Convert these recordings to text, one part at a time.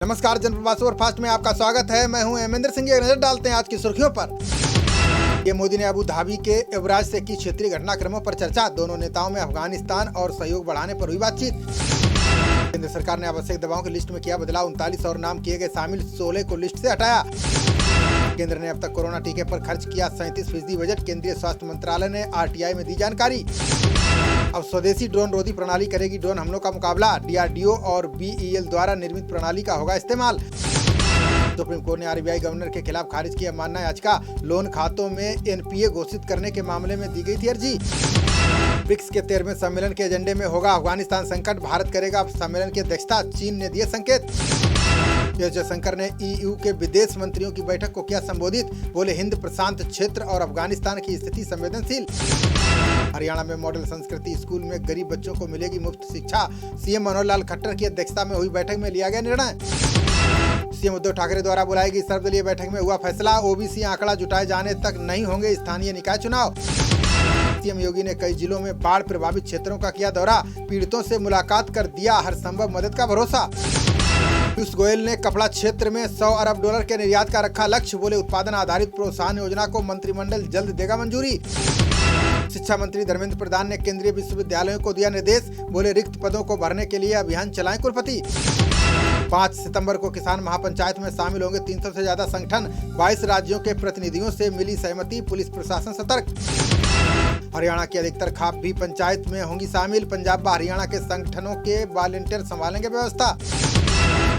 नमस्कार, जनप्रवास सुपरफास्ट में आपका स्वागत है। मैं हूं हेमेंद्र सिंह। एक नजर डालते हैं आज की सुर्खियों पर। ये मोदी ने अबू धाबी के युवराज से की क्षेत्रीय घटनाक्रमों पर चर्चा। दोनों नेताओं में अफगानिस्तान और सहयोग बढ़ाने पर हुई बातचीत। केंद्र सरकार ने आवश्यक दवाओं की लिस्ट में किया बदलाव। 39 और नाम किए गए शामिल 16 को लिस्ट से हटाया। केंद्र ने अब तक कोरोना टीके पर खर्च किया 37% बजट। केंद्रीय स्वास्थ्य मंत्रालय ने RTI में दी जानकारी। अब स्वदेशी ड्रोन रोधी प्रणाली करेगी ड्रोन हमलों का मुकाबला। DRDO और BEL द्वारा निर्मित प्रणाली का होगा इस्तेमाल। सुप्रीम कोर्ट ने RBI गवर्नर के खिलाफ खारिज किया मानना याचिका। लोन खातों में NPA घोषित करने के मामले में दी गई थी अर्जी। ब्रिक्स के 13वें सम्मेलन के एजेंडे में होगा अफगानिस्तान संकट। भारत करेगा सम्मेलन की अध्यक्षता। चीन ने दिए संकेत। एस जयशंकर ने EU के विदेश मंत्रियों की बैठक को किया संबोधित। बोले हिंद प्रशांत क्षेत्र और अफगानिस्तान की स्थिति संवेदनशील। हरियाणा में मॉडल संस्कृति स्कूल में गरीब बच्चों को मिलेगी मुफ्त शिक्षा। CM मनोहर लाल खट्टर की अध्यक्षता में हुई बैठक में लिया गया निर्णय। CM उद्धव ठाकरे द्वारा बुलाई गई सर्वदलीय बैठक में हुआ फैसला। OBC आंकड़ा जुटाए जाने तक नहीं होंगे स्थानीय निकाय चुनाव। CM योगी ने कई जिलों में बाढ़ प्रभावित क्षेत्रों का किया दौरा। पीड़ितों से मुलाकात कर दिया हर संभव मदद का भरोसा। पीयूष गोयल ने कपड़ा क्षेत्र में $100 अरब के निर्यात का रखा लक्ष्य। बोले उत्पादन आधारित प्रोत्साहन योजना को मंत्रिमंडल जल्द देगा मंजूरी। शिक्षा मंत्री धर्मेंद्र प्रधान ने केंद्रीय विश्वविद्यालयों को दिया निर्देश। बोले रिक्त पदों को भरने के लिए अभियान चलाएं कुलपति। 5 सितंबर को किसान महापंचायत में शामिल होंगे 300 से ज्यादा संगठन। 22 राज्यों के प्रतिनिधियों से मिली सहमति। पुलिस प्रशासन सतर्क। हरियाणा की अधिकतर खाप भी पंचायत में होंगी शामिल। पंजाब व हरियाणा के संगठनों के वॉलंटियर संभालेंगे व्यवस्था।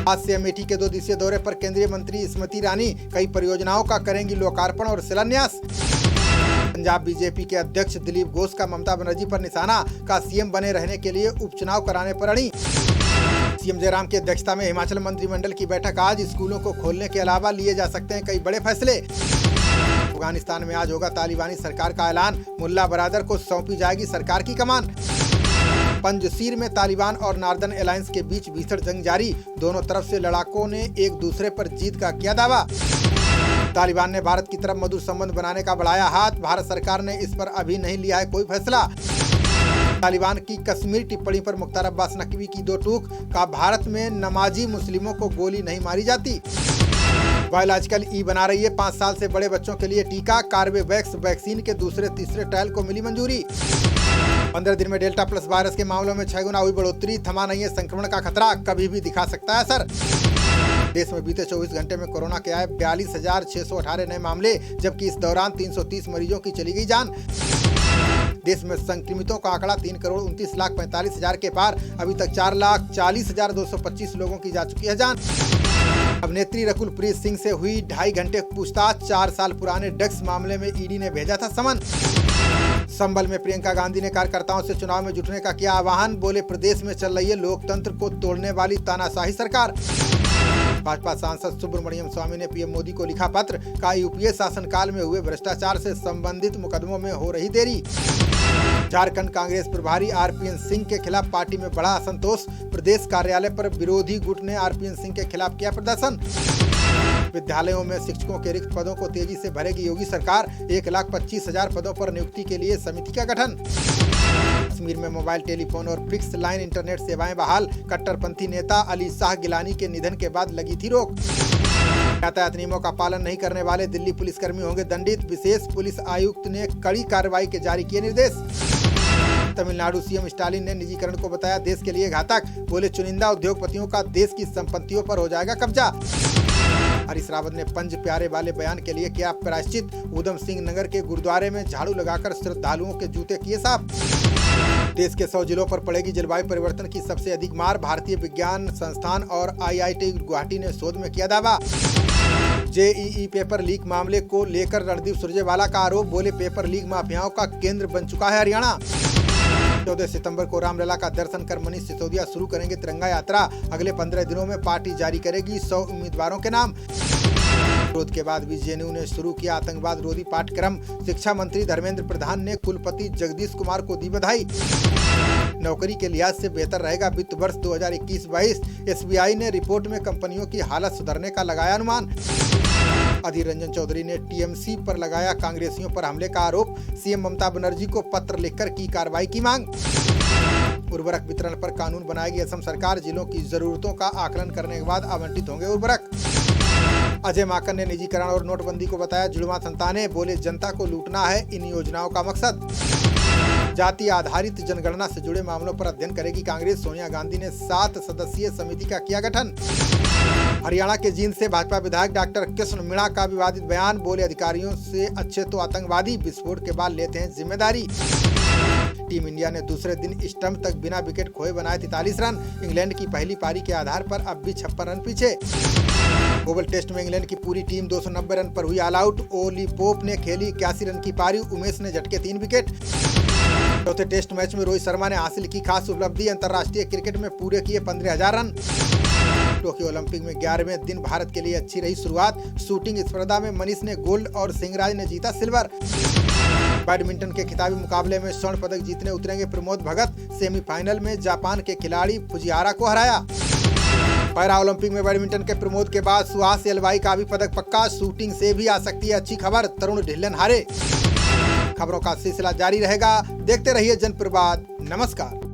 आज से अमेठी के 2 दिवसीय दौरे पर केंद्रीय मंत्री स्मृति ईरानी कई परियोजनाओं का करेंगी लोकार्पण और शिलान्यास। पंजाब बीजेपी के अध्यक्ष दिलीप घोष का ममता बनर्जी पर निशाना। का CM बने रहने के लिए उपचुनाव कराने पर अड़ी। CM जयराम की अध्यक्षता में हिमाचल मंत्रिमंडल की बैठक आज। स्कूलों को खोलने के अलावा लिए जा सकते हैं कई बड़े फैसले। अफगानिस्तान में आज होगा तालिबानी सरकार का ऐलान। मुल्ला बरादर को सौंपी जाएगी सरकार की कमान। पंजशीर में तालिबान और नॉर्दर्न अलायंस के बीच भीषण जंग जारी। दोनों तरफ से लड़ाकों ने एक दूसरे पर जीत का किया दावा। तालिबान ने भारत की तरफ मधुर संबंध बनाने का बढ़ाया हाथ। भारत सरकार ने इस पर अभी नहीं लिया है कोई फैसला। तालिबान की कश्मीर टिप्पणी पर मुख्तार अब्बास नकवी की 2 टूक। का भारत में नमाजी मुस्लिमों को गोली नहीं मारी जाती। बायोलॉजिकल ई बना रही है 5 साल से बड़े बच्चों के लिए टीका। कार्बेवैक्स वैक्सीन के दूसरे तीसरे ट्रायल को मिली मंजूरी। 15 दिन में डेल्टा प्लस वायरस के मामलों में 6 गुना हुई बढ़ोतरी। थमा नहीं है संक्रमण का खतरा, कभी भी दिखा सकता है असर। देश में बीते 24 घंटे में कोरोना के आए 42,618 नए मामले, जबकि इस दौरान 330 मरीजों की चली गई जान। देश में संक्रमितों का आंकड़ा 3,29,45,000 के पार। अभी तक 4,40,225 लोगों की जा चुकी है जान। अभिनेत्री रकुलप्रीत सिंह से हुई 2.5 घंटे पूछताछ। 4 साल पुराने ड्रग्स मामले में ED ने भेजा था समन। संभल में प्रियंका गांधी ने कार्यकर्ताओं से चुनाव में जुटने का किया आह्वान। बोले प्रदेश में चल रही है लोकतंत्र को तोड़ने वाली तानाशाही सरकार। भाजपा सांसद सुब्रमण्यम स्वामी ने PM मोदी को लिखा पत्र। का UPA शासनकाल में हुए भ्रष्टाचार से संबंधित मुकदमों में हो रही देरी। झारखंड कांग्रेस प्रभारी RPN सिंह के खिलाफ पार्टी में बढ़ा असंतोष। प्रदेश कार्यालय पर विरोधी गुट ने RPN सिंह के खिलाफ किया प्रदर्शन। विद्यालयों में शिक्षकों के रिक्त पदों को तेजी से भरेगी योगी सरकार। 1,25,000 पदों पर नियुक्ति के लिए समिति का गठन। कश्मीर में मोबाइल टेलीफोन और फिक्स लाइन इंटरनेट सेवाएं बहाल। कट्टरपंथी नेता अली शाह गिलानी के निधन के बाद लगी थी रोक। यातायात नियमों का पालन नहीं करने वाले दिल्ली पुलिसकर्मी होंगे दंडित। विशेष पुलिस आयुक्त ने कड़ी कार्रवाई के जारी किए निर्देश। तमिलनाडु CM स्टालिन ने निजीकरण को बताया देश के लिए घातक। बोले चुनिंदा उद्योगपतियों का देश की संपत्तियों पर हो जाएगा कब्जा। हरीश रावत ने पंज प्यारे वाले बयान के लिए किया प्रायश्चित। उधम सिंह नगर के गुरुद्वारे में झाड़ू लगाकर श्रद्धालुओं के जूते किए साफ। देश के 100 जिलों पर पड़ेगी जलवायु परिवर्तन की सबसे अधिक मार। भारतीय विज्ञान संस्थान और IIT गुवाहाटी ने शोध में किया दावा। JEE पेपर लीक मामले को लेकर रणदीप सुरजेवाला का आरोप। बोले पेपर लीक माफियाओं का केंद्र बन चुका है हरियाणा। 14 सितंबर को रामलला का दर्शन कर मनीष सिसोदिया शुरू करेंगे तिरंगा यात्रा। अगले 15 दिनों में पार्टी जारी करेगी 100 उम्मीदवारों के नाम। विरोध के बाद भी JNU ने शुरू किया आतंकवाद रोधी पाठ्यक्रम। शिक्षा मंत्री धर्मेंद्र प्रधान ने कुलपति जगदीश कुमार को दी बधाई। नौकरी के लिहाज से बेहतर रहेगा वित्त वर्ष 2021-22। SBI ने रिपोर्ट में कंपनियों की हालत सुधरने का लगाया अनुमान। अधीर रंजन चौधरी ने TMC पर लगाया कांग्रेसियों पर हमले का आरोप। CM ममता बनर्जी को पत्र लिखकर की कार्रवाई की मांग। उर्वरक वितरण पर कानून बनाएगी असम सरकार। जिलों की जरूरतों का आकलन करने के बाद आवंटित होंगे उर्वरक। अजय माकन ने निजीकरण और नोटबंदी को बताया जुड़वां संताने। बोले, जनता को लूटना है इन योजनाओं का मकसद। जाति आधारित जनगणना से जुड़े मामलों पर अध्ययन करेगी कांग्रेस। सोनिया गांधी ने 7 सदस्यीय समिति का किया गठन। हरियाणा के जींद से भाजपा विधायक डॉक्टर कृष्ण मीणा का विवादित बयान। बोले, अधिकारियों से अच्छे तो आतंकवादी विस्फोट के बाद लेते हैं जिम्मेदारी। टीम इंडिया ने दूसरे दिन स्टंप तक बिना विकेट खोए बनाए 43 रन। इंग्लैंड की पहली पारी के आधार पर अब भी 56 रन पीछे। ओवल टेस्ट में इंग्लैंड की पूरी टीम 290 रन पर हुई ऑल आउट। ओली पोप ने खेली 81 रन की पारी। उमेश ने झटके 3 विकेट। चौथे टेस्ट मैच में रोहित शर्मा ने हासिल की खास उपलब्धि। अंतर्राष्ट्रीय क्रिकेट में पूरे किए 15,000 रन। टोक्यो ओलंपिक में 11वें दिन भारत के लिए अच्छी रही शुरुआत। शूटिंग स्पर्धा में मनीष ने गोल्ड और सिंहराज ने जीता सिल्वर। बैडमिंटन के खिताबी मुकाबले में स्वर्ण पदक जीतने उतरेंगे प्रमोद भगत। सेमीफाइनल में जापान के खिलाड़ी फुजियारा को हराया। पैरा ओलंपिक में बैडमिंटन के प्रमोद के बाद सुहास एलवाई का भी पदक पक्का। शूटिंग से भी आ सकती है अच्छी खबर। तरुण ढिल्लन हारे। खबरों का सिलसिला जारी रहेगा। देखते रहिए जनप्रवाद। नमस्कार।